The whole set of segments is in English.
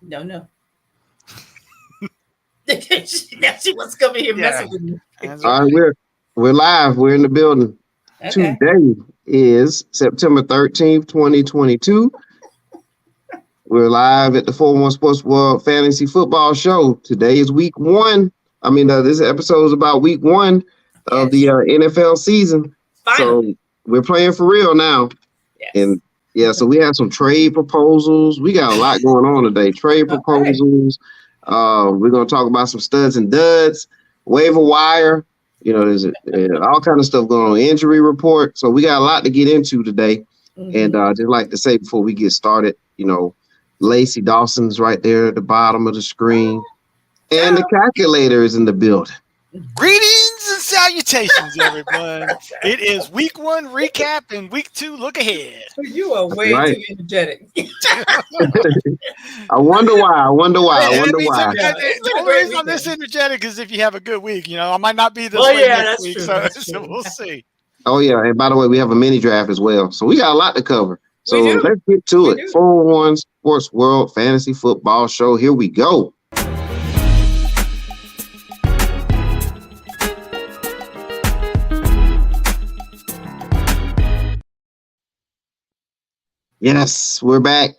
No, no. Now she wants to come in here messing with me. All right, we're live. We're in the building. Okay. Today is September 13th, 2022. We're live at the 401 Sportsworld Fantasy Football Show. Today is week one. This episode is about week one of the NFL season. Finally. So we're playing for real now. Yes. And so we have some trade proposals. We got a lot going on today. Trade proposals. We're going to talk about some studs and duds, waiver wire. There's all kind of stuff going on. Injury report. So we got a lot to get into today. Mm-hmm. And just like to say before we get started, Lacey Dawson's right there at the bottom of the screen. And the calculator is in the building. Greetings and salutations, everyone. It is week one recap and week two look ahead. You are way too energetic. I wonder why. The only reason I'm this energetic is if you have a good week. I might not be this way next week, so we'll see. Oh, yeah. And by the way, we have a mini draft as well. So we got a lot to cover. So let's get to it. 401 Sports World Fantasy Football Show. Here we go. Yes, we're back.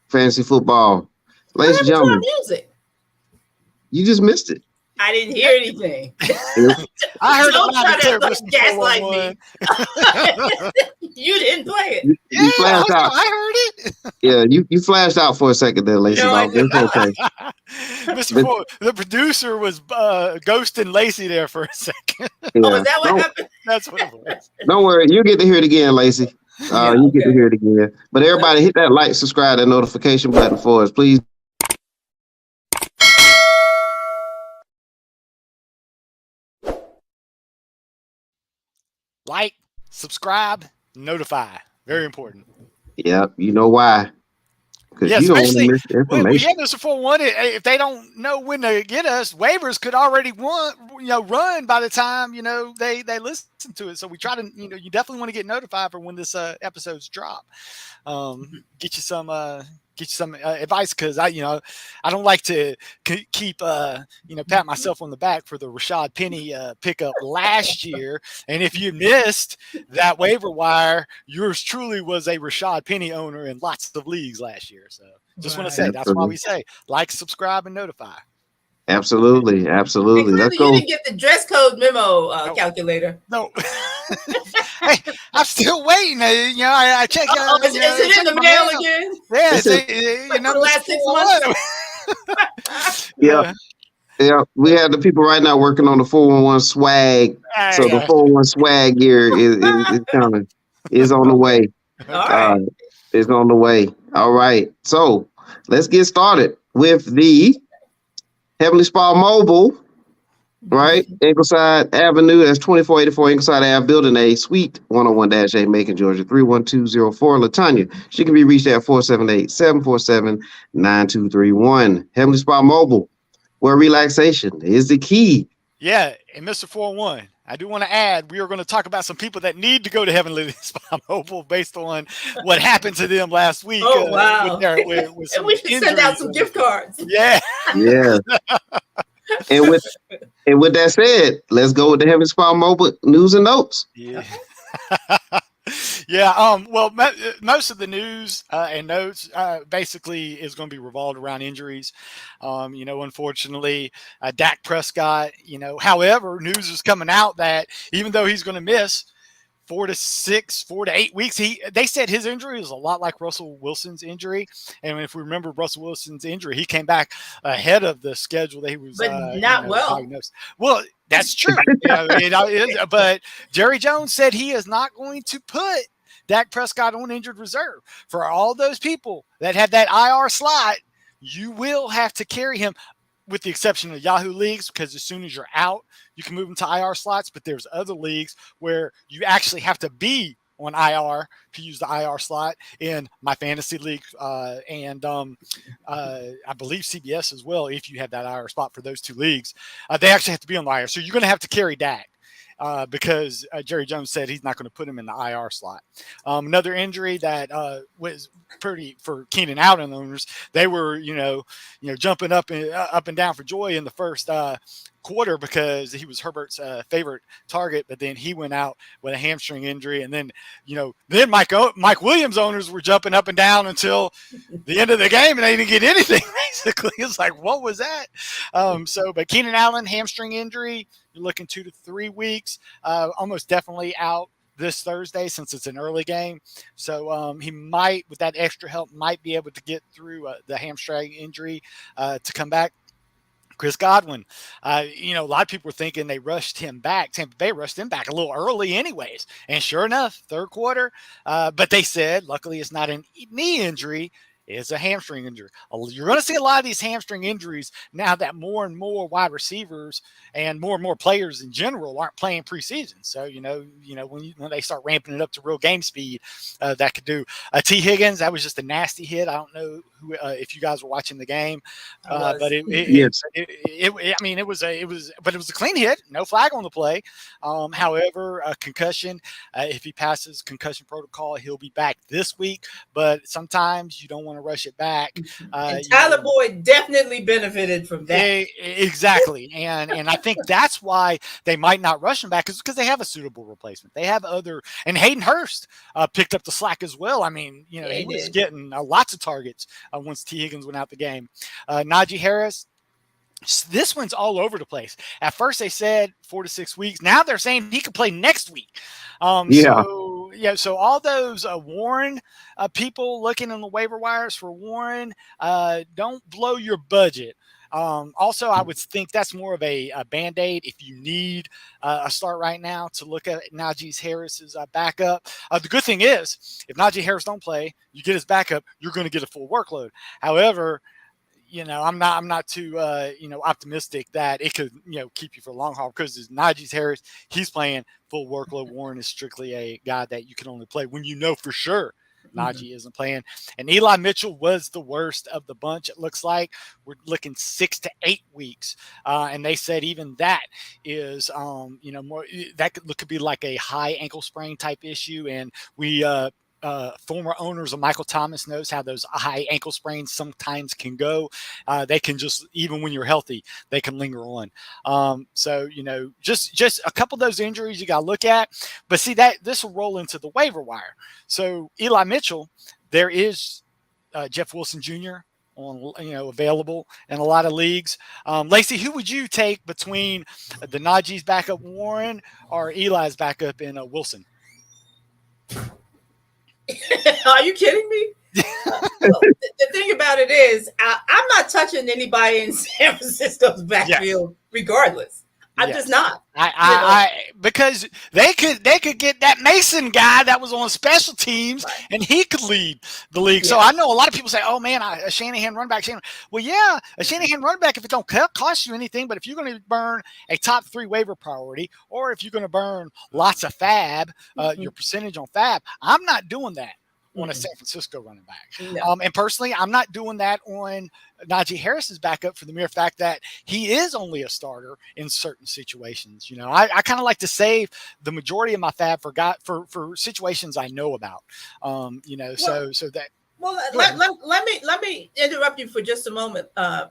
Fantasy football. Ladies and gentlemen. Music? You just missed it. I didn't hear anything. I heard Don't try to gaslight me. You didn't play it. You flashed out. I heard it. Yeah, you flashed out for a second there, Lacey. No, it's okay. Mr. Ford, the producer was ghosting Lacey there for a second. Yeah. Oh, is that what happened? That's what it was. Don't worry. You get to hear it again, Lacey. You get to hear it again. But everybody hit that like, subscribe, that notification button for us, please. Like, subscribe, notify. Very important. Yep, you know why. Because Yeah, you don't want especially to miss the information. we had this before one. If they don't know when to get us, waivers could already run by the time they listen to it. So we try to you definitely want to get notified for when this episodes drop. Get you some advice, because I don't like to keep pat myself on the back for the Rashad Penny pickup last year. And if you missed that waiver wire, yours truly was a Rashad Penny owner in lots of leagues last year. So just want to say that's why we say like, subscribe, and notify. Absolutely. Let's go. You didn't get the dress code memo, calculator. No. Hey, I'm still waiting. I check. Is it in the mail again? Yeah, the last 6 months. Yeah. We have the people right now working on the 411 swag. So the 411 swag gear is coming. Is on the way. All right. It's on the way. All right. So let's get started with the Heavenly Spa Mobile, right? Ingleside Avenue. That's 2484 Ingleside Ave, Building A, Suite 101-A, Macon, Georgia, 31204. LaTanya. She can be reached at 478-747-9231. Heavenly Spa Mobile, where relaxation is the key. Yeah, and Mr. 401, I do want to add, we are going to talk about some people that need to go to Heavenly Spa Mobile based on what happened to them last week. Oh, wow. With and we should send out some gift cards. Yeah. Yeah. And with that said, let's go with the Heavenly Spa Mobile news and notes. Yeah. Yeah. Well, most of the news and notes basically is going to be revolved around injuries. Unfortunately, Dak Prescott. However, news is coming out that even though he's going to miss 4 to 8 weeks, they said his injury is a lot like Russell Wilson's injury. And if we remember Russell Wilson's injury, he came back ahead of the schedule that he was, but not well. Diagnosed. Well, that's true. But Jerry Jones said he is not going to put Dak Prescott on injured reserve. For all those people that had that IR slot, you will have to carry him, with the exception of Yahoo leagues, because as soon as you're out, you can move them to IR slots. But there's other leagues where you actually have to be on IR to use the IR slot, in my fantasy league and I believe CBS as well. If you have that IR spot for those two leagues, they actually have to be on the IR. So you're going to have to carry Dak. because Jerry Jones said he's not going to put him in the IR slot. Another injury that was pretty for Keenan Allen owners. They were, jumping up and down for joy in the first quarter because he was Herbert's favorite target, but then he went out with a hamstring injury, and then Mike Williams owners were jumping up and down until the end of the game, and they didn't get anything. Basically, it's like, what was that? But Keenan Allen hamstring injury, you're looking 2 to 3 weeks, almost definitely out this Thursday since it's an early game. So he might, with that extra help, might be able to get through the hamstring injury to come back. Chris Godwin, a lot of people were thinking they rushed him back. Tampa Bay rushed him back a little early anyways. And sure enough, third quarter, but they said, luckily it's not a knee injury. It's a hamstring injury. You're going to see a lot of these hamstring injuries now that more and more wide receivers and more players in general aren't playing preseason. So, when they start ramping it up to real game speed, that could do. T. Higgins, that was just a nasty hit. I don't know if you guys were watching the game, but it was a clean hit, no flag on the play. However, a concussion, if he passes concussion protocol, he'll be back this week. But sometimes you don't want to rush it back. And Tyler Boyd definitely benefited from that. Exactly. And I think that's why they might not rush him back, is because they have a suitable replacement. They have and Hayden Hurst picked up the slack as well. I mean, he was getting lots of targets once T. Higgins went out the game. Najee Harris, this one's all over the place. At first they said 4 to 6 weeks. Now they're saying he could play next week. So all those Warren people looking on the waiver wires for Warren, don't blow your budget. Also, I would think that's more of a Band-Aid if you need a start right now to look at Najee Harris's backup. The good thing is, if Najee Harris don't play, you get his backup, you're going to get a full workload. However, I'm not too optimistic that it could keep you for a long haul, because Najee Harris, he's playing full workload. Warren is strictly a guy that you can only play when for sure Najee isn't playing. And Eli Mitchell was the worst of the bunch. It looks like we're looking 6 to 8 weeks, and they said even that is more that could be like a high ankle sprain type issue. And we former owners of Michael Thomas knows how those high ankle sprains sometimes can go. They can just, even when you're healthy, they can linger on. Just a couple of those injuries you got to look at. But see, that this will roll into the waiver wire. So Eli Mitchell, there is Jeff Wilson Jr. on available in a lot of leagues. Lacey, who would you take between the Najee's backup Warren or Eli's backup in Wilson? Are you kidding me? The thing about it is, I'm not touching anybody in San Francisco's backfield, regardless. I'm just not. Because they could get that Mason guy that was on special teams, and he could lead the league. Yeah. So I know a lot of people say, "Oh man, a Shanahan run back." Well, yeah, a Shanahan run back if it don't cost you anything, but if you're going to burn a top 3 waiver priority, or if you're going to burn lots of fab, your percentage on fab, I'm not doing that on a San Francisco running back. No. And personally, I'm not doing that on Najee Harris's backup for the mere fact that he is only a starter in certain situations. I kind of like to save the majority of my fab for situations I know about. Let me interrupt you for just a moment,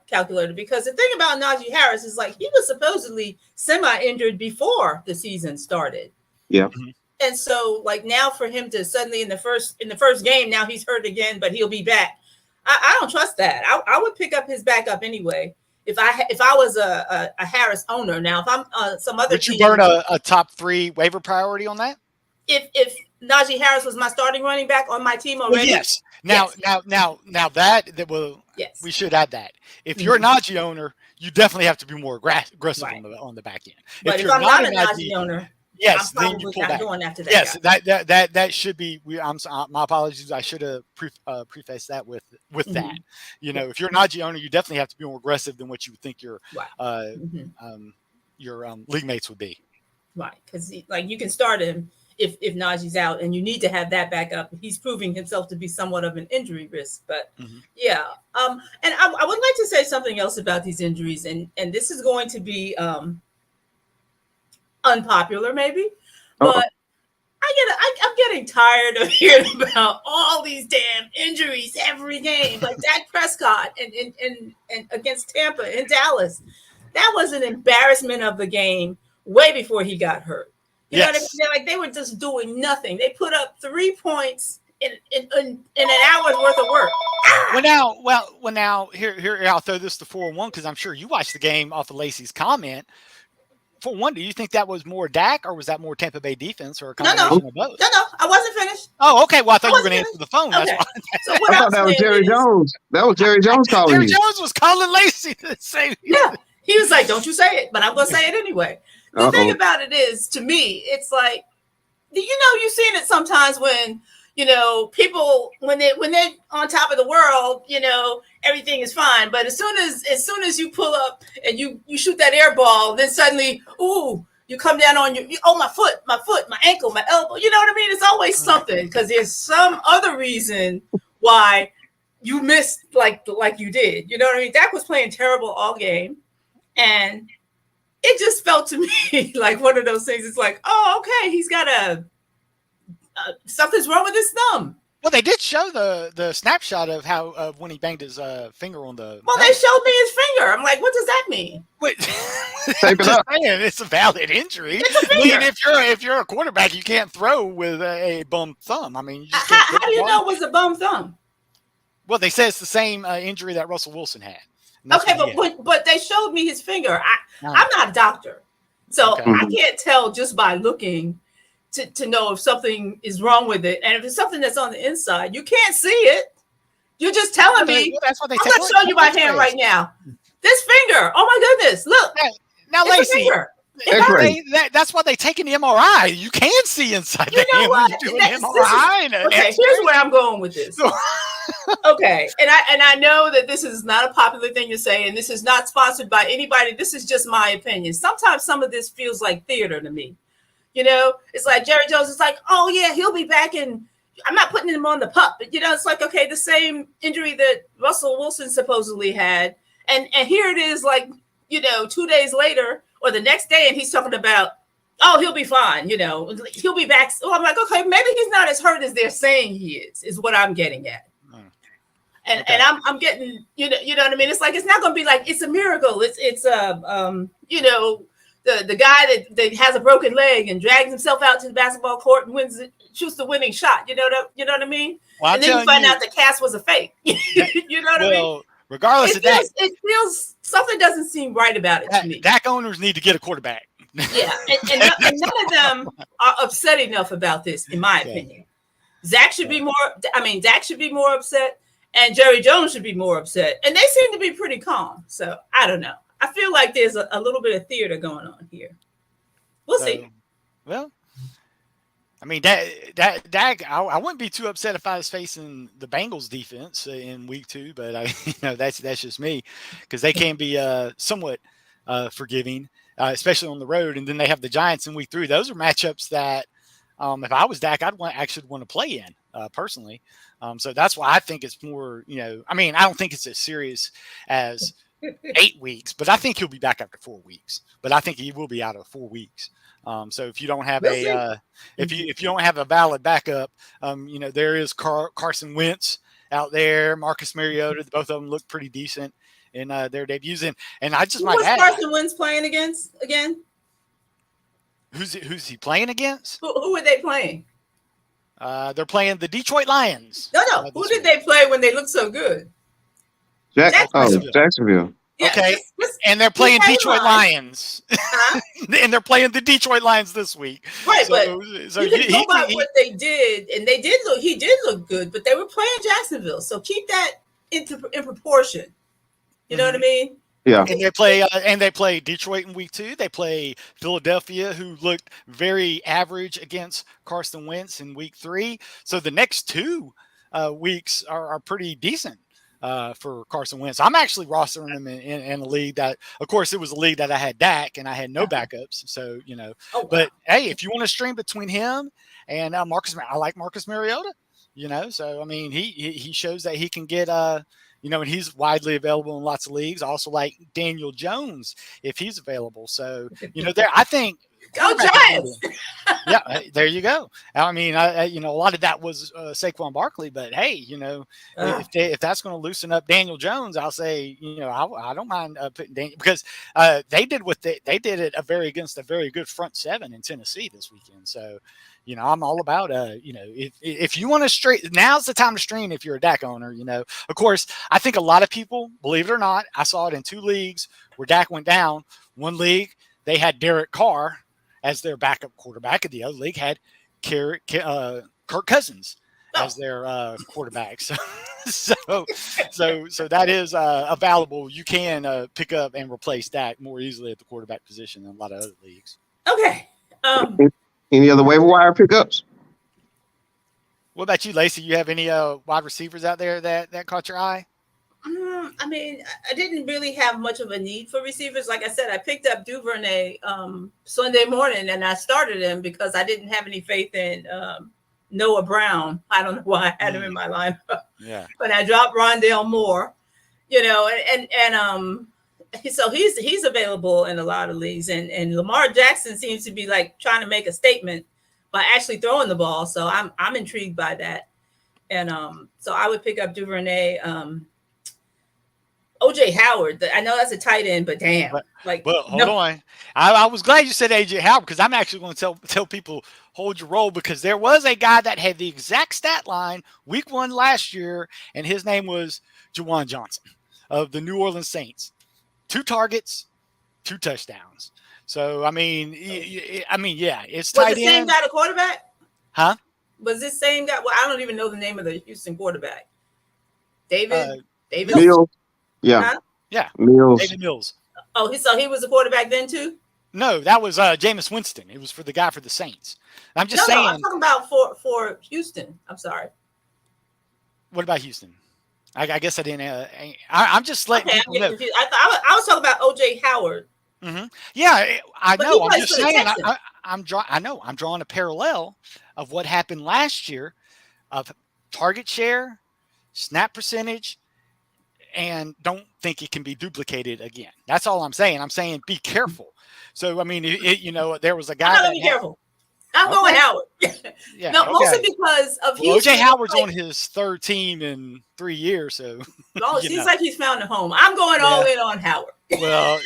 calculator, because the thing about Najee Harris is, like, he was supposedly semi-injured before the season started. Yeah. Mm-hmm. And so, like, now for him to suddenly in the first game, now he's hurt again, but he'll be back. I don't trust that. I would pick up his backup anyway if I was a Harris owner. Now, if I'm some other would you burn a top 3 waiver priority on that? If Najee Harris was my starting running back on my team already, well, yes. Now that will, yes, we should add that. If you're a Najee owner, you definitely have to be more aggressive on the back end. But if I'm not a Najee owner, yes, I'm then you pull back. Going after that. Yes, that should be. My apologies. I should have prefaced that with that. If you're a Najee owner, you definitely have to be more aggressive than what you would think your league mates would be. Right, because you can start him if Najee's out, and you need to have that backup. He's proving himself to be somewhat of an injury risk, but yeah. And I would like to say something else about these injuries, and this is going to be unpopular, maybe, Uh-oh. but I'm getting tired of hearing about all these damn injuries every game, like Dak Prescott and against Tampa and Dallas. That was an embarrassment of the game way before he got hurt. You know what I mean? They were just doing nothing. They put up 3 points in an hour's worth of work. Well, now here I'll throw this to 4-1 because I'm sure you watched the game off of Lacey's comment. 4-1, do you think that was more Dak or was that more Tampa Bay defense or a combination of both? No, I wasn't finished. Oh, okay. Well, I thought you were going to answer the phone. Okay. That's why. So what I thought that was Jerry Jones. That was Jerry Jones calling Jerry you. Jones was calling Lacey to say. Yeah, he was like, "Don't you say it," but I'm going to say it anyway. The thing about it is, to me, it's like, you've seen it sometimes when, people when they're on top of the world, everything is fine. But as soon as you pull up and you shoot that air ball, then suddenly, ooh, you come down on my foot, my ankle, my elbow. You know what I mean? It's always something because there's some other reason why you missed like you did. You know what I mean? Dak was playing terrible all game, and it just felt to me like one of those things. It's like, oh, okay, he's got something's wrong with his thumb. Well, they did show the snapshot of how when he banged his finger on the. Well, they showed me his finger. I'm like, what does that mean? Wait, Tape it up. it's a valid injury. It's a I finger. mean, if you're a quarterback, you can't throw with a bum thumb. I mean, you just How do you know it was a bum thumb? Well, they say it's the same injury that Russell Wilson had. Okay, but they showed me his finger. I'm not a doctor, so Okay. I can't tell just by looking to know if something is wrong with it. And if it's something that's on the inside, you can't see it. You're just telling me. Well, that's what they I'm going to show you my hand right now. This finger. Oh my goodness! Look. Now, Lacey. That's why they take an MRI. You can see inside the hand when you do an MRI. Okay, here's where I'm going with this. Okay, and I know that this is not a popular thing to say, and this is not sponsored by anybody. This is just my opinion. Sometimes some of this feels like theater to me. It's like Jerry Jones is like, oh yeah, he'll be back, and I'm not putting him on the pup. But it's like, okay, the same injury that Russell Wilson supposedly had, and here it is, like 2 days later or the next day, and he's talking about, oh, he'll be fine, he'll be back. So I'm like, okay, maybe he's not as hurt as they're saying he is what I'm getting at. And okay. and I'm getting, you know what I mean? It's like, it's not going to be like, it's a miracle. It's the guy that has a broken leg and drags himself out to the basketball court and shoots the winning shot. You know what I mean? Well, and then you find out the cast was a fake. You know what I mean? Regardless of that, it feels something doesn't seem right about it to me. Dak owners need to get a quarterback. Yeah, and none of them are upset enough about this, in my opinion. Dak should be more upset, and Jerry Jones should be more upset. And they seem to be pretty calm. So I don't know. I feel like there's a little bit of theater going on here. We'll see. Well, I mean, Dak, I wouldn't be too upset if I was facing the Bengals defense in week 2, but that's just me, because they can be somewhat forgiving, especially on the road. And then they have the Giants in week 3. Those are matchups that if I was Dak, I'd actually want to play in personally. So that's why I think it's more, I mean, I don't think it's as serious as 8 weeks, but I think he'll be back after 4 weeks. But I think he will be out of 4 weeks. So if you don't have if you don't have a valid backup, there is Carson Wentz out there, Marcus Mariota. Both of them look pretty decent in their debuts. And I just might add, Carson Wentz playing against again? Who's he playing against? Who are they playing? They're playing the Detroit Lions. No. Who did they play when they looked so good? Jacksonville. Yeah, okay, and they're playing Detroit Lions, and they're playing the Detroit Lions this week. Right, but you can go by what they did, and they did look. He did look good, but they were playing Jacksonville, so keep that in proportion. You know what I mean? Yeah. And they play Detroit in week 2. They play Philadelphia, who looked very average against Carson Wentz in week 3. So the next 2 weeks are pretty decent for Carson Wentz. I'm actually rostering him in a league that, of course, it was a league that I had Dak and I had no backups. So, but hey, if you want to stream between him and Marcus, I like Marcus Mariota, so, I mean, he shows that he can get, and he's widely available in lots of leagues. I also like Daniel Jones if he's available. So, I think Go quarterback Giants! yeah, there you go. I mean, a lot of that was Saquon Barkley, but hey, if that's going to loosen up Daniel Jones, I'll say, I don't mind putting Daniel because they did what they did it against a very good front seven in Tennessee this weekend. So, I'm all about if you want to now's the time to stream if you're a Dak owner. Of course, I think a lot of people, believe it or not, I saw it in 2 leagues where Dak went down. One league they had Derek Carr as their backup quarterback, and the other league had Kirk Cousins as their quarterback. So that is available. You can pick up and replace Dak more easily at the quarterback position than a lot of other leagues. Okay. Any other waiver wire pickups? What about you, Lacey? You have any wide receivers out there that caught your eye? I mean, I didn't really have much of a need for receivers. Like I said, I picked up Duvernay Sunday morning, and I started him because I didn't have any faith in Noah Brown. I don't know why I had him in my lineup. Yeah. But I dropped Rondale Moore, so he's available in a lot of leagues. And Lamar Jackson seems to be like trying to make a statement by actually throwing the ball. So I'm intrigued by that. And so I would pick up Duvernay. OJ Howard, I know that's a tight end, but damn. Hold on. I was glad you said AJ Howard because I'm actually going to tell people hold your roll because there was a guy that had the exact stat line week 1 last year, and his name was Juwan Johnson of the New Orleans Saints. 2 targets, 2 touchdowns. So, yeah, it's tight end. Was the same guy the quarterback? Huh? Was this same guy? Well, I don't even know the name of the Houston quarterback. David Mills. Yeah. Huh? Yeah. Mills. David Mills. Oh, so he was a quarterback then too? No, that was Jameis Winston. It was for the guy for the Saints. I'm just saying. No, I'm talking about for Houston. I'm sorry. What about Houston? I guess I didn't. I'm just letting people know. Confused. I was talking about OJ Howard. Mm-hmm. Yeah, I know. I'm just saying. I'm drawing a parallel of what happened last year of target share, snap percentage, and don't think it can be duplicated again. That's all I'm saying. I'm saying be careful. So, I mean, there was a guy. I'm not going to be careful. I'm going Howard. Yeah, no, mostly because of Houston. OJ Howard's on his 3rd team in 3 years. So, it seems like he's found a home. I'm going all in on Howard. Well,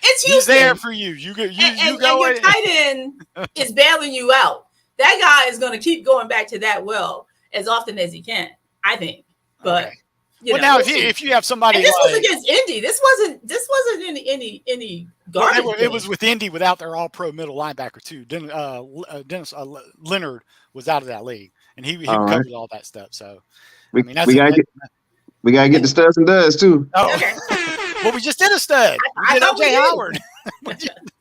it's Houston. He's there for you. You go. And your tight end is bailing you out. That guy is going to keep going back to that well as often as he can, I think. But. Okay. Now if you have somebody, and this was against Indy. This wasn't any garbage. Well, it was with Indy without their All-Pro middle linebacker too. Dennis Leonard was out of that league, and he covered all that stuff. So we gotta get the studs and duds too. Oh, okay. Well, we just did a stud. We did OJ Howard.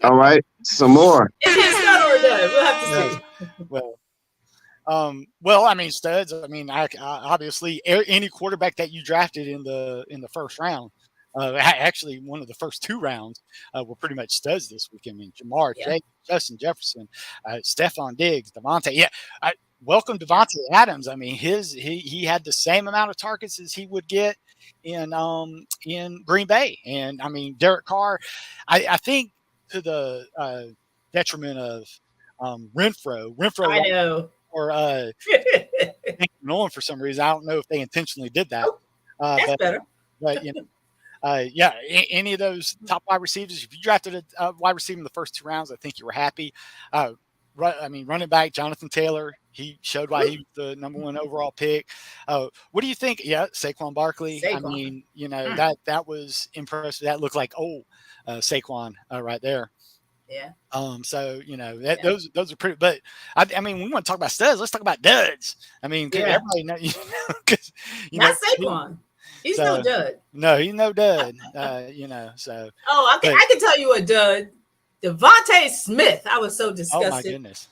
All right, some more. Is he a stud or a dud? We'll have to see. Well, I mean, studs. I mean, obviously, any quarterback that you drafted in the first round, actually one of the first 2 rounds, were pretty much studs this week. I mean, Jamar Chase, Justin Jefferson, Stephon Diggs, Devontae. Yeah, welcome Devontae Adams. I mean, he had the same amount of targets as he would get in Green Bay, and I mean, Derek Carr. I think to the detriment of Renfro. I know. Or Nolan for some reason. I don't know if they intentionally did that. That's better. But any of those top wide receivers, if you drafted a wide receiver in the first 2 rounds, I think you were happy. Running back Jonathan Taylor, he showed why he was the number 1 overall pick. What do you think? Yeah, Saquon Barkley. I mean, that was impressive. That looked like Saquon right there. Yeah. So those are pretty. But I mean, we want to talk about studs. Let's talk about duds. I mean, everybody knows. Not Saquon. He's no dud. No, he's no dud. So. Oh, I can tell you a dud. Devontae Smith. I was so disgusted. Oh my goodness.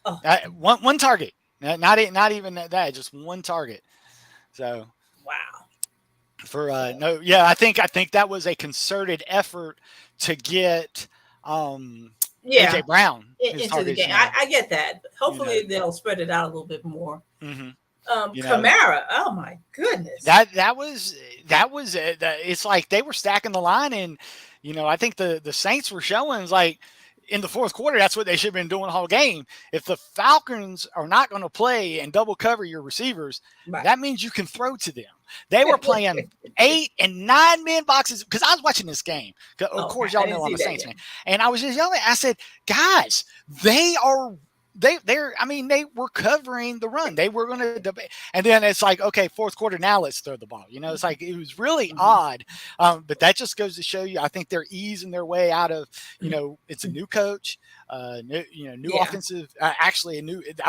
Oh. One target. Not even that. Just 1 target. So. Wow. I think that was a concerted effort to get. AJ Brown into the game. I get that. Hopefully they'll spread it out a little bit more. Mm-hmm. Kamara. Oh my goodness. That was it's like they were stacking the line, and I think the Saints were showing like in the fourth quarter, that's what they should have been doing the whole game. If the Falcons are not going to play and double cover your receivers, that means you can throw to them. They were playing 8 and 9 man boxes because I was watching this game. Of course, y'all know I'm a Saints fan. And I was just yelling. I said, guys, they were covering the run. They were going to, and then it's like, okay, fourth quarter, now let's throw the ball. It's like, it was really odd. But that just goes to show you, I think they're easing their way out of, it's a new coach, new offensive, I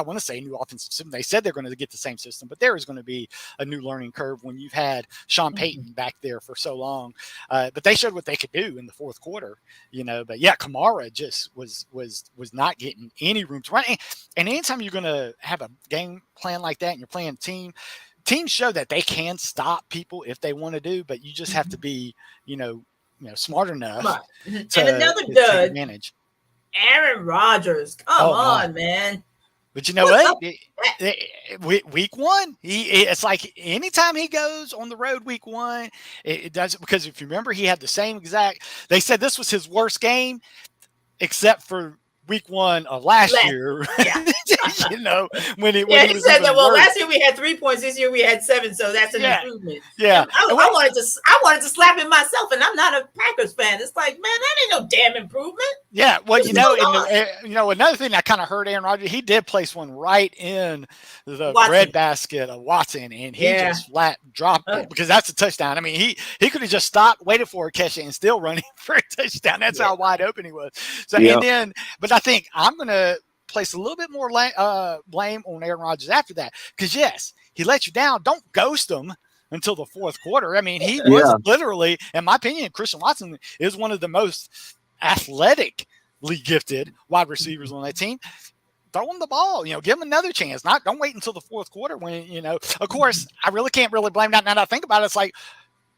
want to say new offensive system. They said they're going to get the same system, but there is going to be a new learning curve when you've had Sean Payton back there for so long. But they showed what they could do in the fourth quarter, but yeah, Kamara just was not getting any room to run. And anytime you're going to have a game plan like that and you're playing teams show that they can stop people if they want to do, but you just have to be, smart enough to, and another dud, manage. Aaron Rodgers, come on, man. But you know what? Week one, it's like anytime he goes on the road week one, it does, because if you remember, he had the same exact, they said this was his worst game except for week one of last year. Yeah. when he said that. Well, last year we had 3 points. This year we had 7, so that's an improvement. Yeah, I wanted to slap him myself, and I'm not a Packers fan. It's like, man, that ain't no damn improvement. Yeah, well, another thing that kind of hurt Aaron Rodgers, he did place one right in the breadbasket of Watson, and he just flat dropped it because that's a touchdown. I mean, he could have just stopped, waited for a catch, and still running for a touchdown. That's how wide open he was. So, and then, but I think I'm going to place a little bit more blame on Aaron Rodgers after that, because yes, he let you down. Don't ghost him until the fourth quarter. I mean, he was literally, in my opinion, Christian Watson is one of the most athletically gifted wide receivers on that team. Throw him the ball, give him another chance. Don't wait until the fourth quarter when, of course, I really can't really blame that. Now that I think about it, it's like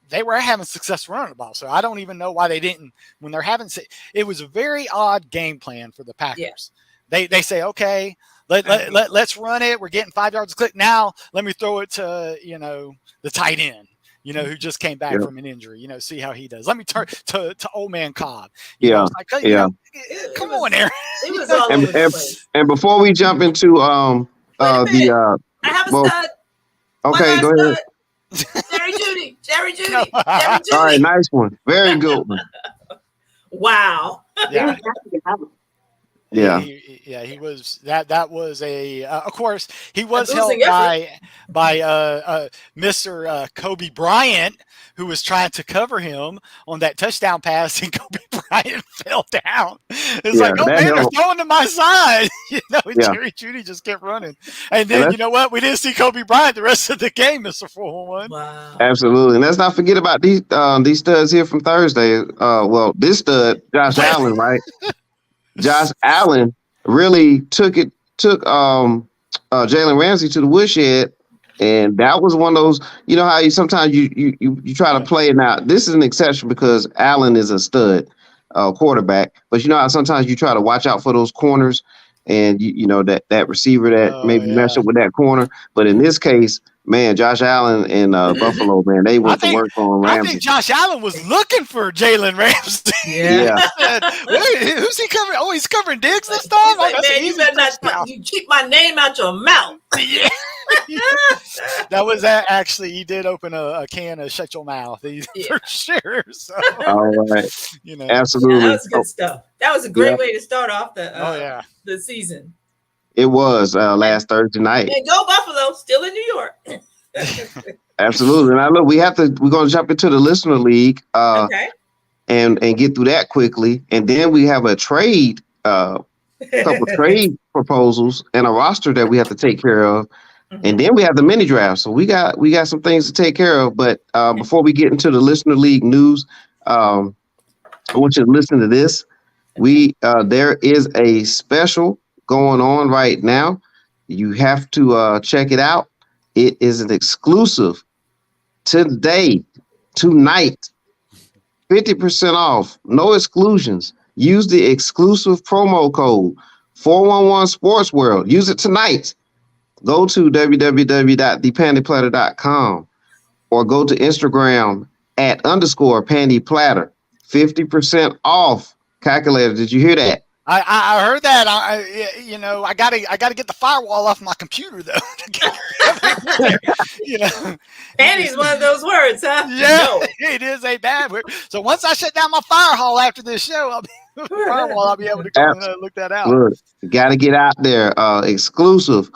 they were having success running the ball. So I don't even know why they didn't, when they're having, it was a very odd game plan for the Packers. Yeah. They say, okay, let's run it. We're getting 5 yards a click. Now let me throw it to, the tight end, who just came back from an injury, see how he does. Let me turn to old man Cobb. Come on, Aaron. It was all over the place. And before we jump into I have a stud. Okay, go ahead. Jerry Judy. All right, nice one. Very good one. Wow. Yeah. Yeah. He was that was a of course he was held by Mr. Kobe Bryant, who was trying to cover him on that touchdown pass, and Kobe Bryant fell down. It's like, oh man, they're throwing to my side. Jerry Judy just kept running. And then you know what? We didn't see Kobe Bryant the rest of the game, Mr. 411. Wow. Absolutely. And let's not forget about these studs here from Thursday. This stud, Josh Allen, right? Josh Allen really took Jalen Ramsey to the woodshed, and that was one of those. You know how sometimes you try to play it. Now this is an exception because Allen is a stud quarterback, but you know how sometimes you try to watch out for those corners, and that receiver that maybe messed up with that corner. But in this case, man, Josh Allen and Buffalo, man, they went to work on Ramsey. I think Josh Allen was looking for Jalen Ramsey. Yeah. Who's he covering? Oh, he's covering Diggs this time? Like, man, you better not keep my name out your mouth. Yeah. That was actually, he did open a can of shut your mouth for sure. So, all right. Absolutely. That was good stuff. That was a great way to start off the season. It was last Thursday night. And go Buffalo, still in New York. Absolutely. Now look, we're going to jump into the listener league and get through that quickly. And then we have a couple trade proposals and a roster that we have to take care of. And then we have the mini draft. So we got some things to take care of. But before we get into the listener league news, I want you to listen to this. There is a special going on right now. You have to check it out. It is an exclusive tonight, 50% off, no exclusions. Use the exclusive promo code 411 Sportsworld. Use it tonight. Go to www.thepandyplatter.com or go to Instagram @_pandyplatter. 50% off. Calculator, did you hear that? I heard that. I gotta get the firewall off my computer though. Panty's one of those words, huh? Yeah, No. it is a bad word. So once I shut down my firewall after this show, I'll be able to go and look that out. Look, you got to get out there. Exclusive.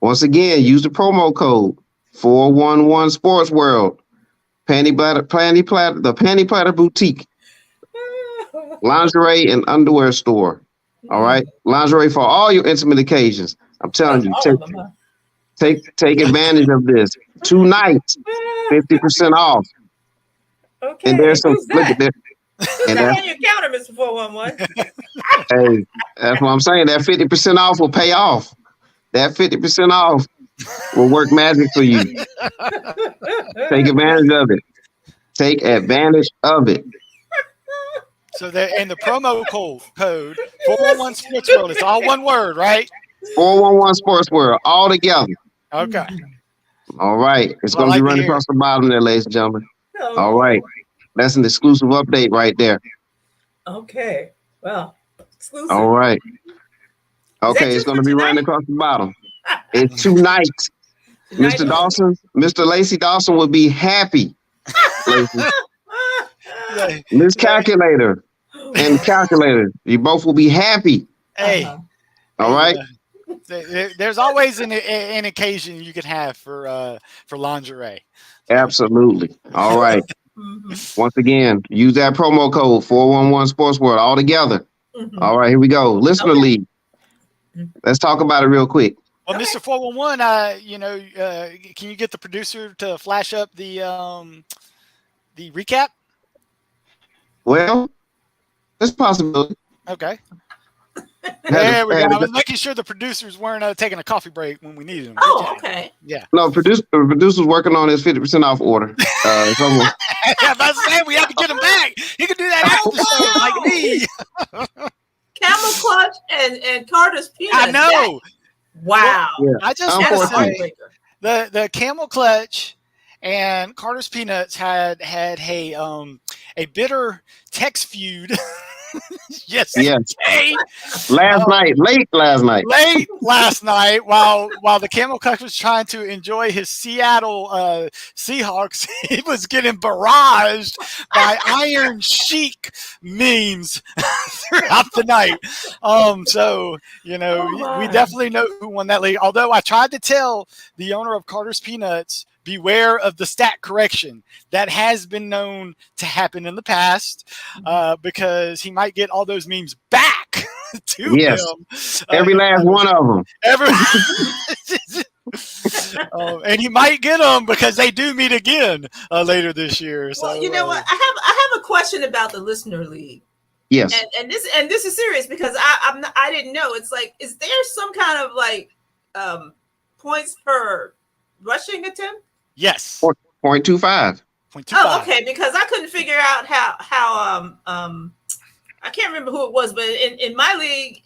Once again, use the promo code 411 Sportsworld. The Panty Platter Boutique. Lingerie and underwear store. All right. Lingerie for all your intimate occasions. I'm telling you, take advantage of this. 2 nights, 50% off. Okay. And there's some look at that. And that's on your counter, Mr. 411. Hey, that's what I'm saying. That 50% off will pay off. That 50% off will work magic for you. Take advantage of it. Take advantage of it. So and the promo code 411 Sportsworld. It's all one word, right? 411 Sportsworld, all together. Okay. All right. It's going to be running across the bottom there, ladies and gentlemen. Oh. All right. That's an exclusive update right there. Okay. Well, exclusive. All right. Okay, it's going to be running across the bottom. It's 2 nights. Mr. Dawson, Mr. Lacey Dawson would be happy. Miss Calculator and Calculator, you both will be happy. Hey. All right. There's always an occasion you could have for lingerie. Absolutely. All right. Once again, use that promo code 411 Sportsworld all together. All right, here we go. Listener League. Let's talk about it real quick. Well, Mr. 411, can you get the producer to flash up the recap? Well, there's a possibility. Okay. There we go. I was making sure the producers weren't taking a coffee break when we needed them. Oh, okay. Yeah. No, producer's working on his 50% off order. Yeah, about to say we have to get him back. He can do that after the show like me. Camel Clutch and Carter's Peanuts. I know. Wow. Yeah. I just want to say the Camel Clutch and Carter's Peanuts had a bitter text feud. Yesterday. Late last night, while the Camel Clutch was trying to enjoy his Seattle Seahawks, he was getting barraged by Iron Sheik memes throughout the night. So we definitely know who won that league. Although I tried to tell the owner of Carter's Peanuts, beware of the stat correction. That has been known to happen in the past because he might get all those memes back to him. Every last one of them. And he might get them because they do meet again later this year. So, well, you know what? I have a question about the Listener League. Yes. And this is serious because I didn't know. It's like, is there some kind of like points per rushing attempt? Yes. 0.25. Oh, okay. Because I couldn't figure out how I can't remember who it was, but in my league,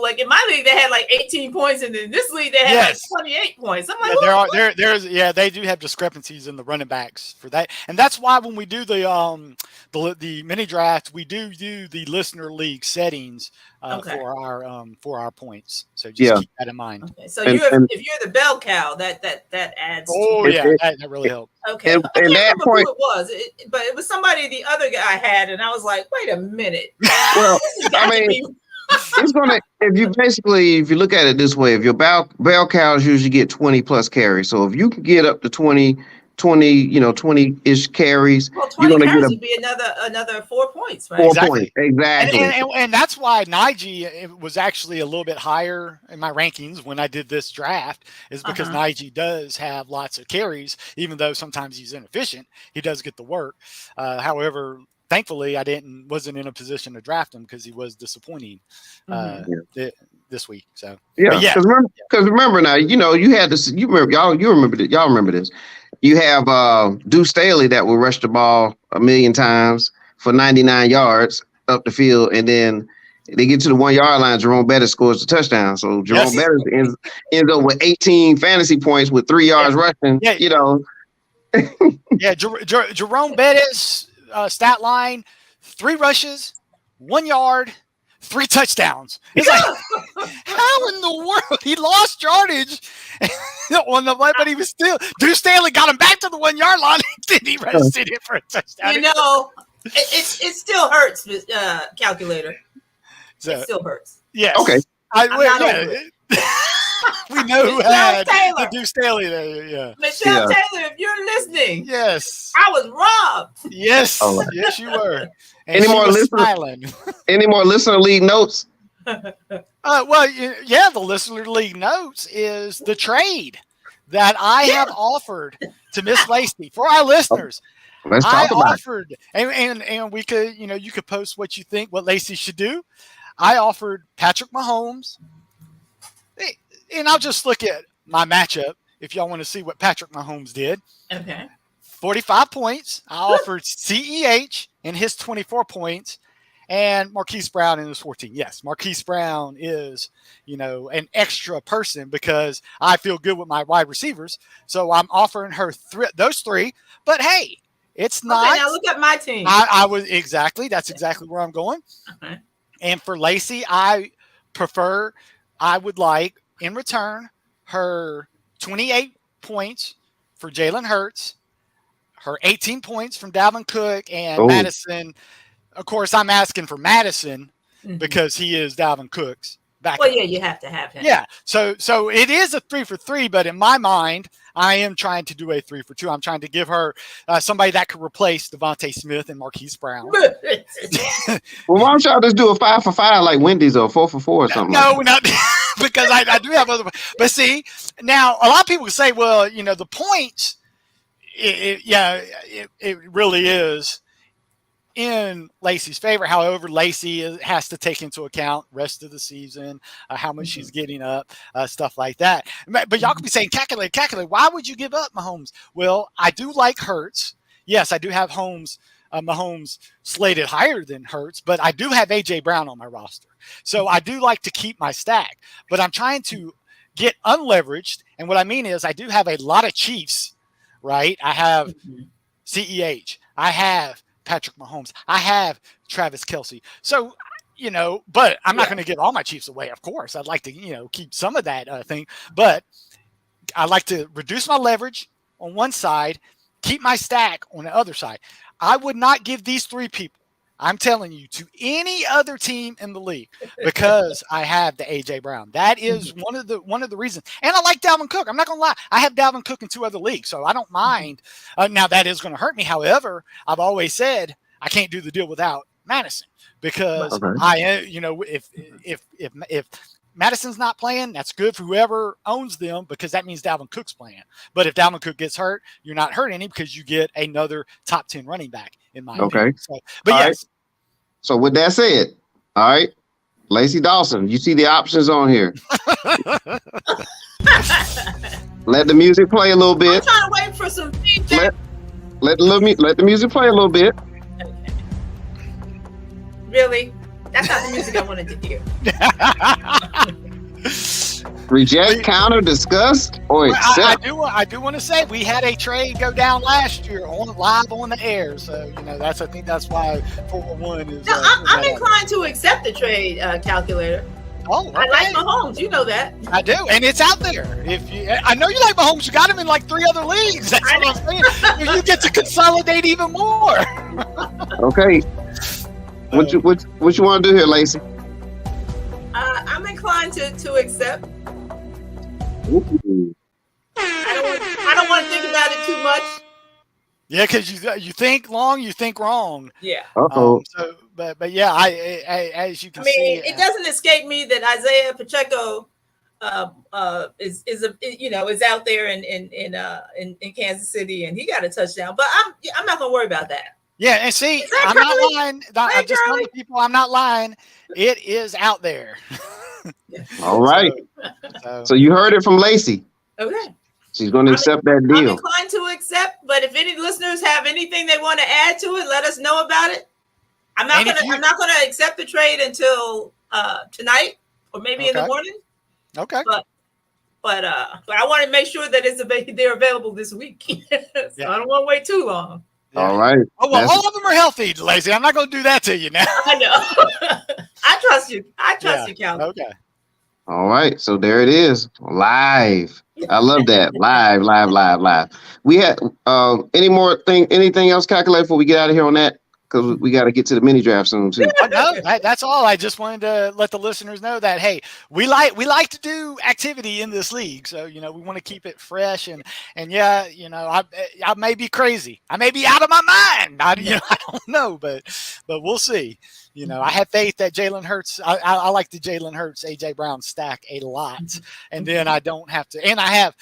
like in my league they had like 18 points, and in this league they had like 28 points. I'm like, they do have discrepancies in the running backs for that, and that's why when we do the mini draft, we do the Listener League settings for our points. So just keep that in mind. Okay. So if you're the bell cow, that adds. Oh that really helped. Okay, I can't remember who it was, but it was somebody the other guy had, and I was like, wait a minute. Well, I mean, it's gonna. If you look at it this way, if your bell cows usually get 20 plus carries, so if you can get up to 20-ish carries, well, 20 carries would be another 4 points, right? 4 points, exactly. And that's why Najee was actually a little bit higher in my rankings when I did this draft, is because Najee does have lots of carries, even though sometimes he's inefficient. He does get the work. However, thankfully, I wasn't in a position to draft him because he was disappointing this week. So because remember now, you had this. You remember this. You have Deuce Staley that will rush the ball 1 million times for 99 yards up the field, and then they get to the 1 yard line. Jerome Bettis scores the touchdown. So Jerome Bettis ends up with 18 fantasy points with 3 yards rushing. Jerome Bettis stat line: 3 rushes, 1 yard, 3 touchdowns. It's like, how in the world? He lost yardage on the play, but he was still. Deuce Stanley got him back to the 1 yard line, and then he rested it for a touchdown. You know, it still hurts, calculator. So, it still hurts. Yes. Okay. We know who Michelle had Taylor. the Deuce Stanley there. Yeah. Michelle Taylor, if you're listening, Yes. I was robbed. Yes. Oh. Yes, you were. And Any she more was listeners? smiling. Any more listener league notes? The listener league notes is the trade that I have offered to Miss Lacey for our listeners. Let's talk about offered, and we could, you could post what you think, what Lacey should do. I offered Patrick Mahomes, and I'll just look at my matchup if y'all want to see what Patrick Mahomes did. Okay. 45 points. I offered CEH and his 24 points, and Marquise Brown in his 14. Yes, Marquise Brown is, an extra person because I feel good with my wide receivers. So I'm offering her those 3. But hey, it's not. Okay, now look at my team. That's exactly where I'm going. Okay. And for Lacey, I would like in return her 28 points for Jalen Hurts, her 18 points from Dalvin Cook and Madison. Of course, I'm asking for Madison because he is Dalvin Cook's backup. Well, yeah, you have to have him. Yeah. So it is a 3 for 3, but in my mind, I am trying to do a 3 for 2. I'm trying to give her somebody that could replace Devontae Smith and Marquise Brown. Well, why don't y'all just do a 5 for 5 like Wendy's or 4 for 4 or something? No, we're not, because I do have other. But see, now a lot of people say, well, the points, it really is in Lacey's favor. However, Lacey has to take into account rest of the season, how much she's getting up, stuff like that. But y'all could be saying, calculate. Why would you give up Mahomes? Well, I do like Hurts. Yes, I do have Mahomes slated higher than Hurts, but I do have AJ Brown on my roster. So I do like to keep my stack, but I'm trying to get unleveraged. And what I mean is I do have a lot of Chiefs, right? I have CEH. I have Patrick Mahomes. I have Travis Kelce. So, but I'm not going to give all my Chiefs away, of course. I'd like to, keep some of that thing. But I like to reduce my leverage on one side, keep my stack on the other side. I would not give these 3 people, I'm telling you, to any other team in the league because I have the AJ Brown. That is one of the reasons. And I like Dalvin Cook. I'm not gonna lie. I have Dalvin Cook in 2 other leagues, so I don't mind. Now that is going to hurt me. However, I've always said I can't do the deal without Madison because if Madison's not playing, that's good for whoever owns them because that means Dalvin Cook's playing. But if Dalvin Cook gets hurt, you're not hurting him because you get another top 10 running back in my opinion. So, but all yes. Right. So with that said, all right, Lacey Dawson, you see the options on here. Let the music play a little bit. I'm trying to wait for some feedback. Let the music play a little bit. Okay. Really? That's not the music I wanted to hear. Reject, counter, discuss, or accept. I do want to say we had a trade go down last year live on the air, so I think that's why 401 is. No, I'm inclined to accept the trade, calculator. Oh, okay. I like Mahomes, you know that. I do, and it's out there. I know you like Mahomes, you got him in like 3 other leagues. That's what I'm saying. You get to consolidate even more. Okay. What you want to do here, Lacey? I'm inclined to accept. Ooh. I don't want to think about it too much. Yeah, because you think long, you think wrong. Yeah. But yeah, I as you can see, it doesn't escape me that Isaiah Pacheco is out there in Kansas City, and he got a touchdown. But I'm not gonna worry about that. Yeah, and see, I'm not lying. I'm just telling people I'm not lying. It is out there. All right. So you heard it from Lacey. Okay. She's going to accept that deal. I'm inclined to accept, but if any listeners have anything they want to add to it, let us know about it. I'm not gonna accept the trade until tonight or maybe in the morning. Okay. But I want to make sure that they're available this week. So I don't want to wait too long. Yeah. All right. Oh well, all of them are healthy, Lacey. I'm not going to do that to you now. I know. I trust you. I trust you, Calvin. Okay. All right, so there it is, live. I love that, live, live, live, live. We had anything else calculated before we get out of here on that? Because we got to get to the mini draft soon too. No, that's all. I just wanted to let the listeners know that hey, we like to do activity in this league, so we want to keep it fresh and yeah, I may be crazy, I may be out of my mind. I don't know, but we'll see. I have faith that Jalen Hurts. I like the Jalen Hurts AJ Brown stack a lot, and then I don't have to, and I have.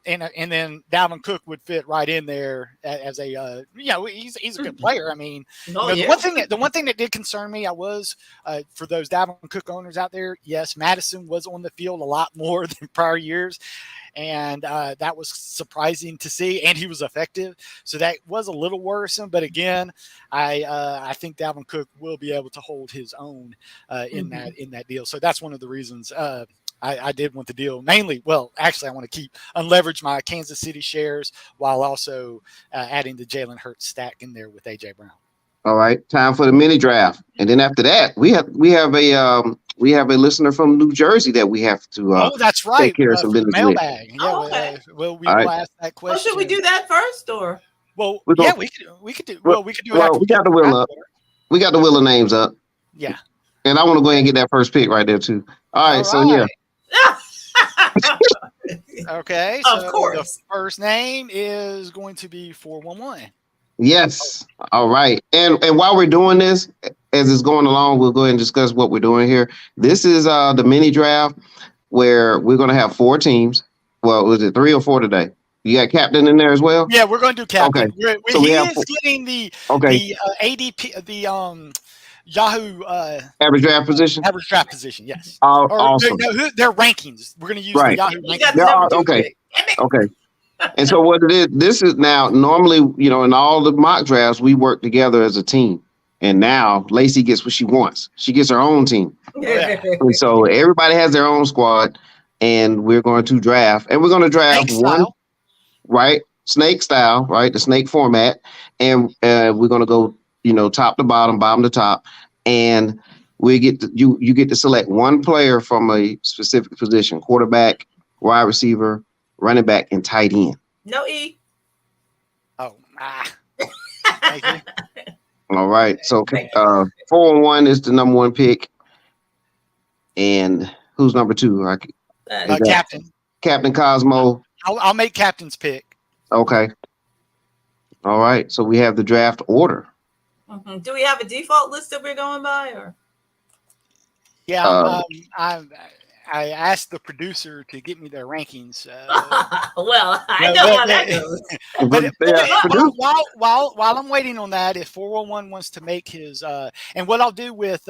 And then Dalvin Cook would fit right in there as a he's a good player. I mean, the one thing that did concern me, for those Dalvin Cook owners out there, yes, Madison was on the field a lot more than prior years, and that was surprising to see, and he was effective, so that was a little worrisome. But again, I think Dalvin Cook will be able to hold his own in that deal. So that's one of the reasons. I did want the deal mainly. Well, actually, I want to unleverage my Kansas City shares while also adding the Jalen Hurts stack in there with AJ Brown. All right, time for the mini draft, and then after that, we have a listener from New Jersey that we have to. That's right. Take care of some business mailbag. Yeah, okay. We will ask that question. Well, should we do that first, or? Well, we could do. Well, we could do it. Well, we got the wheel up. We got the wheel of names up. Yeah. And I want to go ahead and get that first pick right there too. All right. So yeah. Okay, of so course. The first name is going to be 411. Yes. All right. And while we're doing this, as it's going along, we'll go ahead and discuss what we're doing here. This is the mini draft where we're going to have 4 teams. Well, was it 3 or 4 today? You got captain in there as well? Yeah, we're going to do captain. Okay. So he is getting the ADP, the Yahoo average draft position. Yes. Awesome. Their rankings. We're going to use the Yahoo rankings. Okay. And so what it is, this is now normally, in all the mock drafts, we work together as a team. And now Lacey gets what she wants. She gets her own team. And so everybody has their own squad, and we're going to draft. And we're going to draft one, right? Snake style, right? The snake format. And we're going to go, top to bottom, bottom to top. And we get to, you get to select one player from a specific position: quarterback, wide receiver, running back, and tight end. No E. Oh, Thank you. All right. So 4-1 is the number 1 pick. And who's number 2? Captain. Captain Cosmo. I'll make captain's pick. Okay. All right. So we have the draft order. Mm-hmm. Do we have a default list that we're going by, or? Yeah, I asked the producer to get me their rankings. Well, I know how that goes. While I'm waiting on that, if 411 wants to make his, and what I'll do with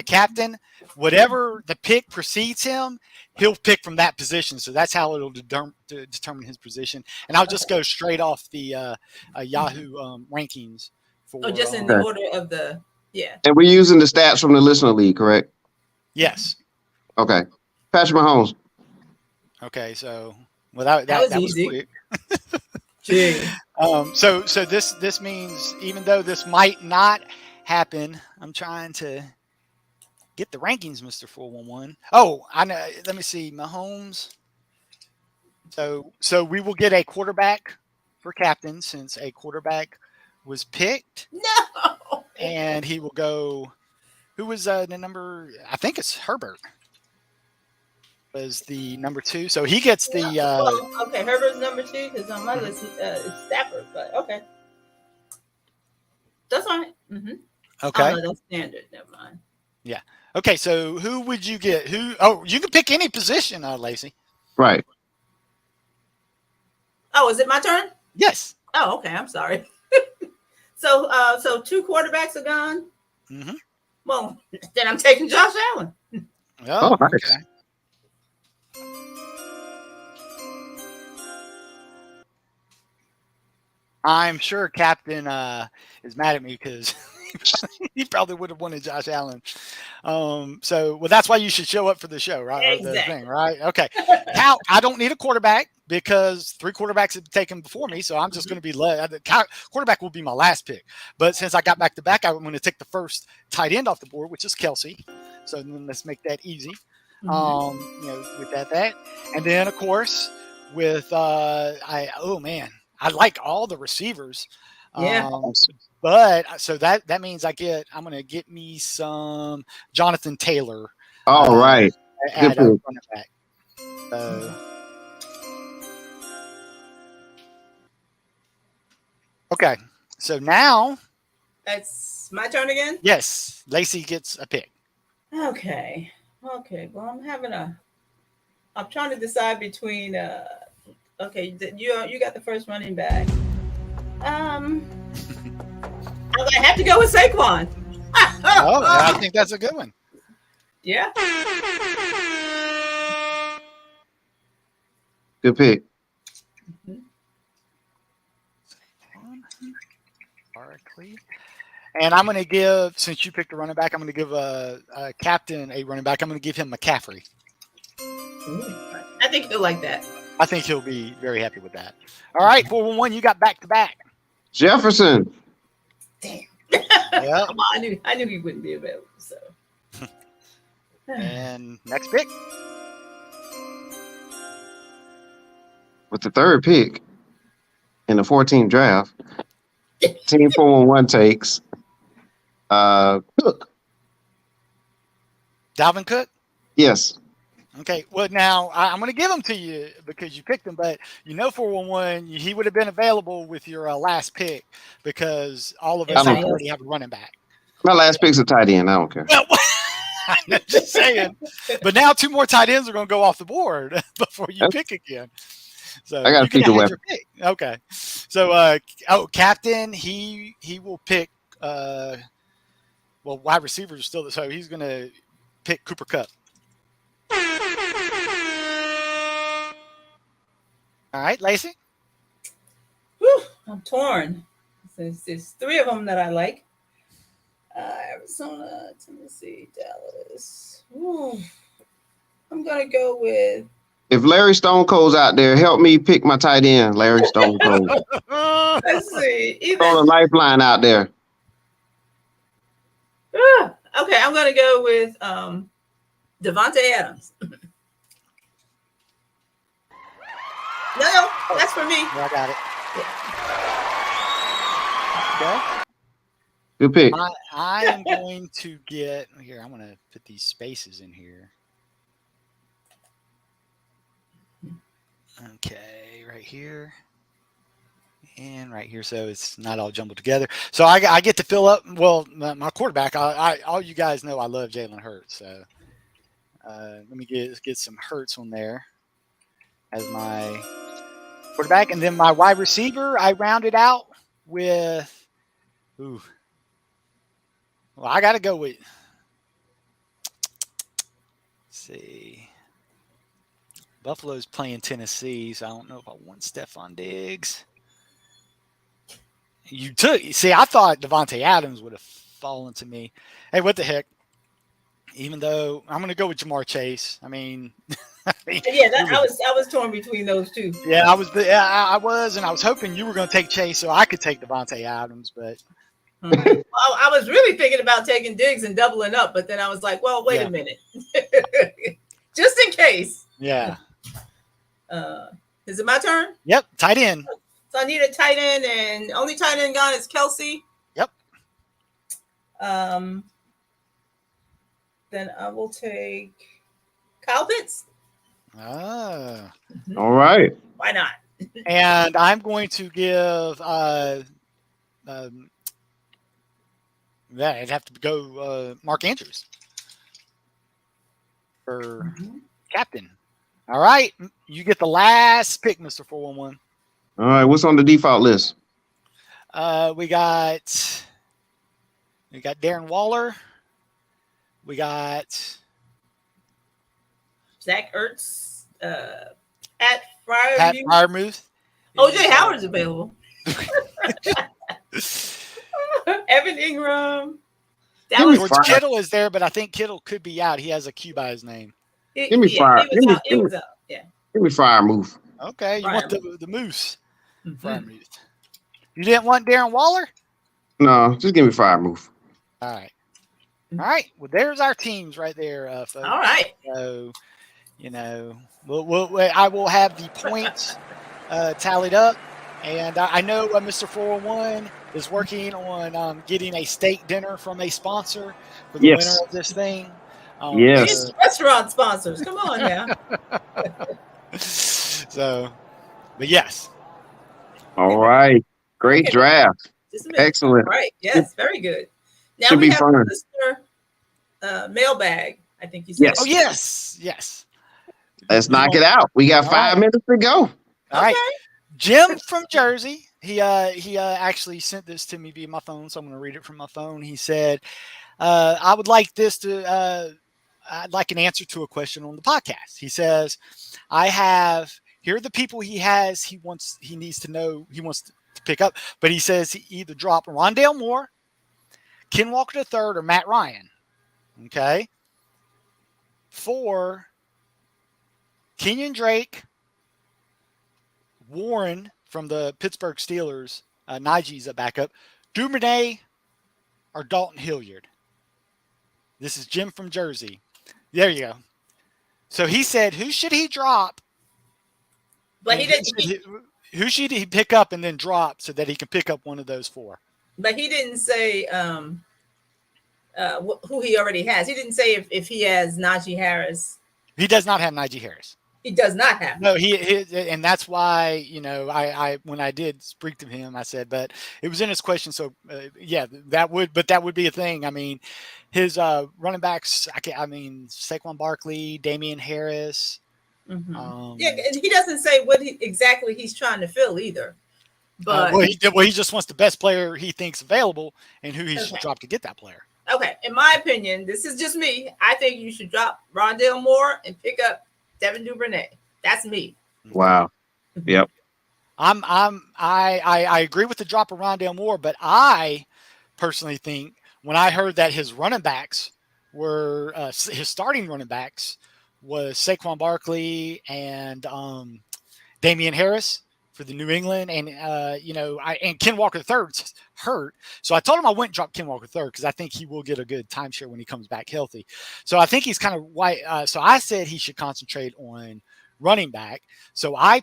captain, whatever the pick precedes him, he'll pick from that position. So that's how it'll determine his position. And I'll just go straight off the Yahoo rankings. Just in the order of the, yeah. And we're using the stats from the listener league, correct? Yes. Okay. Patrick Mahomes. Okay, so that was easy. quick. Gee. So this means even though this might not happen, I'm trying to get the rankings, Mr. 411. Oh, I know. Let me see. Mahomes. So we will get a quarterback for captain since a quarterback was picked. No. And he will go. Who was the number? I think it's Herbert. Was the number 2. So he gets the. Okay, Herbert's number 2 because on my list it's Stafford, but okay. That's fine. Mm-hmm. Okay. Oh, that's standard. Never mind. Yeah. Okay. So who would you get? You can pick any position, Lacey. Right. Oh, is it my turn? Yes. Oh, okay. I'm sorry. So 2 quarterbacks are gone. Mm-hmm. Well, then I'm taking Josh Allen. Oh, nice. Okay. I'm sure Captain is mad at me because he probably would have wanted Josh Allen. So that's why you should show up for the show, right? Exactly. The thing, right? Okay. Now I don't need a quarterback because 3 quarterbacks have taken before me, so I'm just going to be the quarterback will be my last pick. But since I got back to back, I'm going to take the first tight end off the board, which is Kelsey. So then let's make that easy. With that, and then of course with I like all the receivers. Yeah. But so that means I'm going to get me some Jonathan Taylor. All right. At running back. Okay, so now That's my turn again. Yes, Lacey gets a pick. Okay. Well, I'm trying to decide between. Okay, you got the first running back. I'm gonna have to go with Saquon. I think that's a good one. Yeah. Good pick. Barkley. And I'm going to give, since you picked a running back, I'm going to give a captain a running back. I'm going to give him McCaffrey. I think he'll like that. I think he'll be very happy with that. All right, 4-1, you got back to back. Jefferson. Damn. Yeah. Come on, I knew he wouldn't be available. So. And next pick. With the third pick in the 14th draft, Team 411 takes Cook. Dalvin Cook? Yes. Okay, well, now I'm going to give him to you because you picked him, but 411, he would have been available with your last pick because all of us already have a running back. My last pick's a tight end. I don't care. I'm just saying. But now 2 more tight ends are going to go off the board before you pick again. So I got to pick the weapon. Okay. So, captain, he will pick. Wide receiver is still so he's going to pick Cooper Kupp. All right, Lacey. Whew, I'm torn. There's 3 of them that I like. Arizona, Tennessee, Dallas. Ooh. I'm gonna go with. If Larry Stone Cold's out there, help me pick my tight end, Larry Stone Cold. Let's see. Throw a lifeline out there. Okay, I'm gonna go with Devontae Adams. No, that's for me. I got it. Yeah. Okay. Good pick. I am going to get here. I'm going to put these spaces in here. Okay, right here and right here, so it's not all jumbled together. So I get to fill up. Well, my quarterback. All you guys know I love Jalen Hurts. So let me get some Hurts on there as my quarterback, and then my wide receiver. I rounded out with. Ooh. Well, I got to go with. Let's see. Buffalo's playing Tennessee, so I don't know if I want Stephon Diggs. I thought Devontae Adams would have fallen to me. Hey, what the heck? Even though I'm going to go with Jamar Chase. I was torn between those 2. Yeah, I was, and I was hoping you were going to take Chase so I could take Devontae Adams, but. I was really thinking about taking Diggs and doubling up, but then I was like, well, wait a minute. Just in case. Yeah. Is it my turn? Yep, tight end. So I need a tight end, and only tight end gone is Kelsey. Yep. Then I will take Kyle Pitts. All right. Why not? And I'm going to give it'd have to go Mark Andrews for captain. All right. You get the last pick, Mr. 411. All right. What's on the default list? We got Darren Waller. We got Zach Ertz at Pat Fryermuth. OJ Howard's available. Evan Ingram. George Kittle is there, but I think Kittle could be out. He has a Q by his name. Give me fire. He was out. Yeah. Give me Fryermuth. Okay, you want the Moose. Mm-hmm. Moose. You didn't want Darren Waller? No, just give me Freiermuth. All right. All right. Well, there's our teams right there, folks. All right. So, I will have the points tallied up. And I know Mr. 401 is working on getting a steak dinner from a sponsor for the winner of this thing. Yes. Restaurant sponsors. Come on now. So, but yes. All right. Great draft. Excellent. All right. Yes. Very good. Now Should we be have fun. Mr. Mailbag. I think you said. Yes. Oh, yes. Yes. Let's knock it out. We got 5 minutes to go. All right. Jim from Jersey. He actually sent this to me via my phone, so I'm going to read it from my phone. He said, I would like this to I'd like an answer to a question on the podcast. He says, here are the people he needs to pick up, but he says he either drop Rondale Moore, Ken Walker III, or Matt Ryan. Okay. 4, Kenyon Drake, Warren from the Pittsburgh Steelers, Najee's a backup, Duvernay, or Dalton Hilliard. This is Jim from Jersey. There you go. So he said, who should he drop? But he didn't. Who should he pick up and then drop so that he can pick up one of those 4? But he didn't say who he already has. He didn't say if he has Najee Harris. He does not have Najee Harris. He does not have. No, and that's why, I when I did speak to him, I said, but it was in his question. So that would be a thing. I mean, his running backs, Saquon Barkley, Damian Harris. Mm-hmm. And he doesn't say what exactly he's trying to fill either. But he just wants the best player he thinks available and who he should drop to get that player. Okay, in my opinion, this is just me. I think you should drop Rondale Moore and pick up Devin Duvernay. That's me. Wow. Yep. I agree with the drop of Rondale Moore, but I personally think when I heard that his running backs were his starting running backs was Saquon Barkley and Damian Harris for the New England, and and Ken Walker III's hurt, so I told him I wouldn't drop Ken Walker III because I think he will get a good timeshare when he comes back healthy. So I think he's kind of white. So I said he should concentrate on running back. So I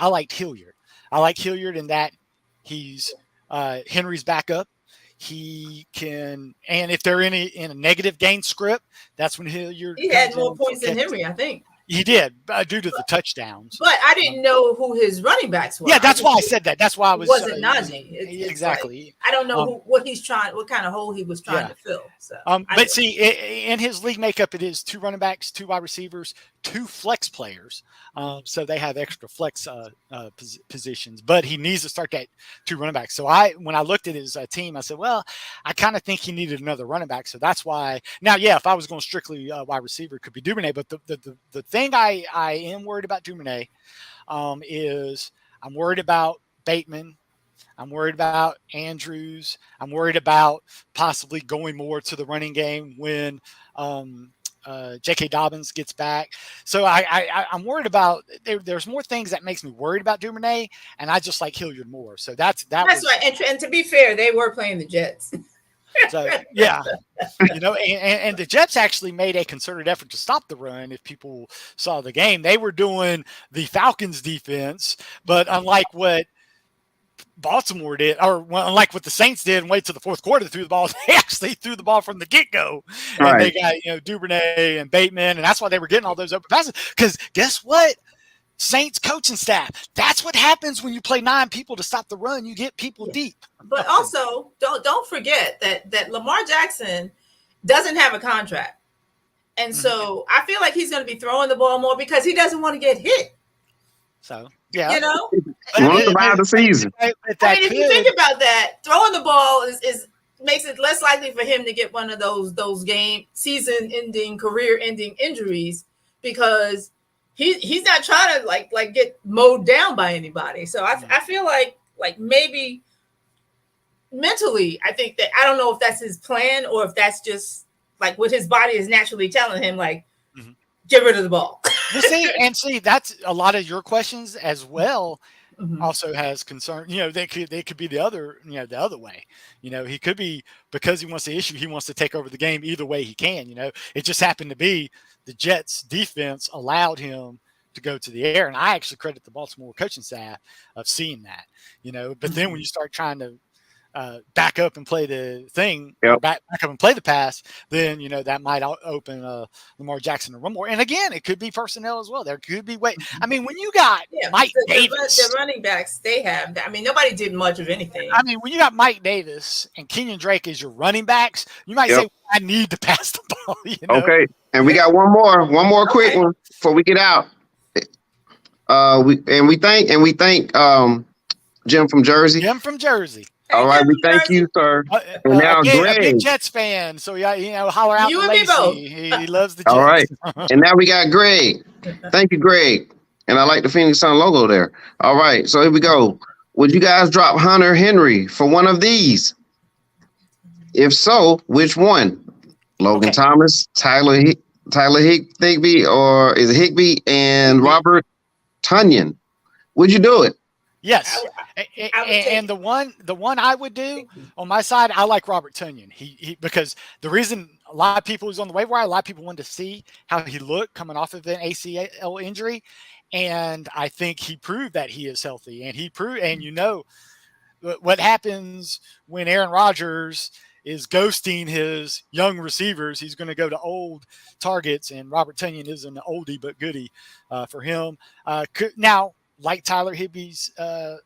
liked Hilliard. I like Hilliard in that he's Henry's backup. He can, and if they're in a negative gain script, that's when Hilliard. He had more points than Henry, I think. He did due to the touchdowns. But I didn't know who his running backs were. Yeah, that's why I said that. That's why I was. Wasn't Najee. Exactly. Like, I don't know what kind of hole he was trying to fill. So, but see, in his league makeup, it is 2 running backs, 2 wide receivers, 2 flex players. So they have extra flex positions. But he needs to start that 2 running backs. So when I looked at his team, I said, well, I kind of think he needed another running back. So that's why. Now, if I was going strictly wide receiver, it could be Duvernay. But the thing I am worried about Duvernay is I'm worried about Bateman. I'm worried about Andrews. I'm worried about possibly going more to the running game when J.K. Dobbins gets back. So I'm worried about there's more things that makes me worried about Duvernay, and I just like Hilliard more. So that's right. And to be fair, they were playing the Jets. So and the Jets actually made a concerted effort to stop the run. If people saw the game, they were doing the Falcons defense, but unlike what Baltimore did, or unlike what the Saints did and wait till the fourth quarter to throw the ball, they actually threw the ball from the get-go. Right. And they got, Duvernay and Bateman, and that's why they were getting all those open passes. Because guess what? Saints coaching staff. That's what happens when you play 9 people to stop the run. You get people deep. But also, don't forget that Lamar Jackson doesn't have a contract. And so I feel like he's going to be throwing the ball more because he doesn't want to get hit. So, yeah. You know? Want to survive the season. If you think about that, throwing the ball is makes it less likely for him to get one of those season-ending, career-ending injuries because he's not trying to like get mowed down by anybody. So I feel like maybe mentally, I think that I don't know if that's his plan or if that's just like what his body is naturally telling him. Like, get rid of the ball. See, that's a lot of your questions as well. Mhm. Also has concern. They could be the other way. He could be, because he wants to issue, he wants to take over the game either way he can. It just happened to be the Jets defense allowed him to go to the air, and I actually credit the Baltimore coaching staff of seeing that. But then when you start trying to back up and play the thing, or back up and play the pass, then that might open Lamar Jackson to run more. And again, it could be personnel as well. There could be when you got Mike Davis, the running backs they have. Nobody did much of anything. When you got Mike Davis and Kenyon Drake as your running backs, you might say, I need to pass the ball. Okay, and we got one more quick one before we get out. We thank Jim from Jersey. All right, we thank you, sir. And now again, Greg, a big Jets fan, so holler out You to and me both. Lacey. He loves the Jets. all right, and now we got Greg. Thank you, Greg. And I like the Phoenix Sun logo there. All right, so here we go. Would you guys drop Hunter Henry for one of these? If so, which one? Logan Thomas, Tyler Higbee, or is it Higbee and Robert Tonyan? Would you do it? Yes, and the one I would do on my side, I like Robert Tonyan. He because the reason a lot of people who's on the waiver wire, a lot of people wanted to see how he looked coming off of an ACL injury, and I think he proved that he is healthy, and he proved, and what happens when Aaron Rodgers is ghosting his young receivers. He's going to go to old targets, and Robert Tonyan is an oldie but goodie for him. Now, like Tyler Higbee's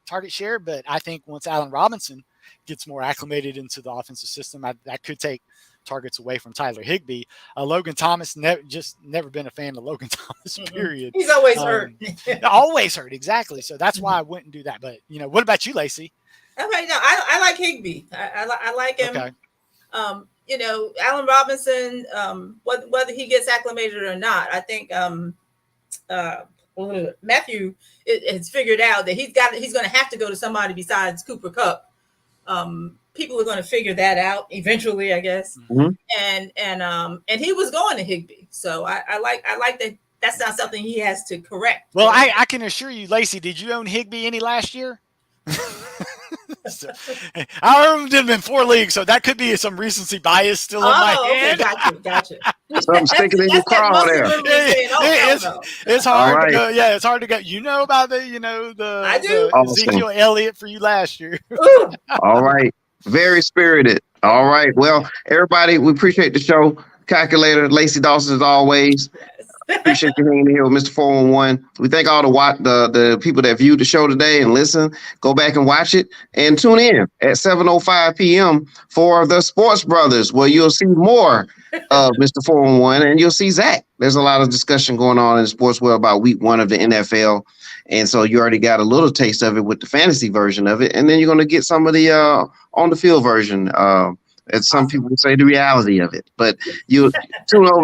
target share, but I think once Allen Robinson gets more acclimated into the offensive system, that could take targets away from Tyler Higbee. Logan Thomas, never been a fan of Logan Thomas, period. He's always hurt. Always hurt, exactly. So that's why I wouldn't do that. But, what about you, Lacey? Okay, no, I like Higbee. I like him. Okay. Allen Robinson, whether he gets acclimated or not, I think Matthew has figured out that he's going to have to go to somebody besides Cooper Kupp. People are going to figure that out eventually, I guess. Mm-hmm. And he was going to Higbee, so I like that. That's not something he has to correct. Well, I can assure you, Lacey, did you own Higbee any last year? So, I owned him in 4 leagues, so that could be some recency bias still in my head. Okay, gotcha. Something sticking in your craw there. It's hard to go. Yeah, it's hard to go. You know about the Ezekiel Elliott for you last year. All right. Very spirited. All right. Well, everybody, we appreciate the show. Calculator, Lacey Dawson, as always. Appreciate you hanging here with Mr. 411. We thank all the people that viewed the show today and listen. Go back and watch it and tune in at 7:05 p.m. for the Sports Brothers, where you'll see more of Mr. 411 and you'll see Zach. There's a lot of discussion going on in the sports world about week 1 of the NFL. And so you already got a little taste of it with the fantasy version of it. And then you're going to get some of the on the field version. As some people would say, the reality of it. But you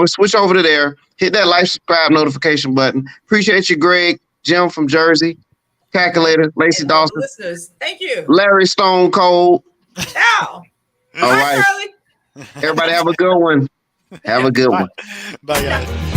switch over to there, hit that like, subscribe, notification button. Appreciate you, Greg, Jim from Jersey, Calculator, Lacey Dawson. Listeners, thank you. Larry Stone Cold. Ciao. All right. Everybody have a good one. Have a good one. Bye, guys.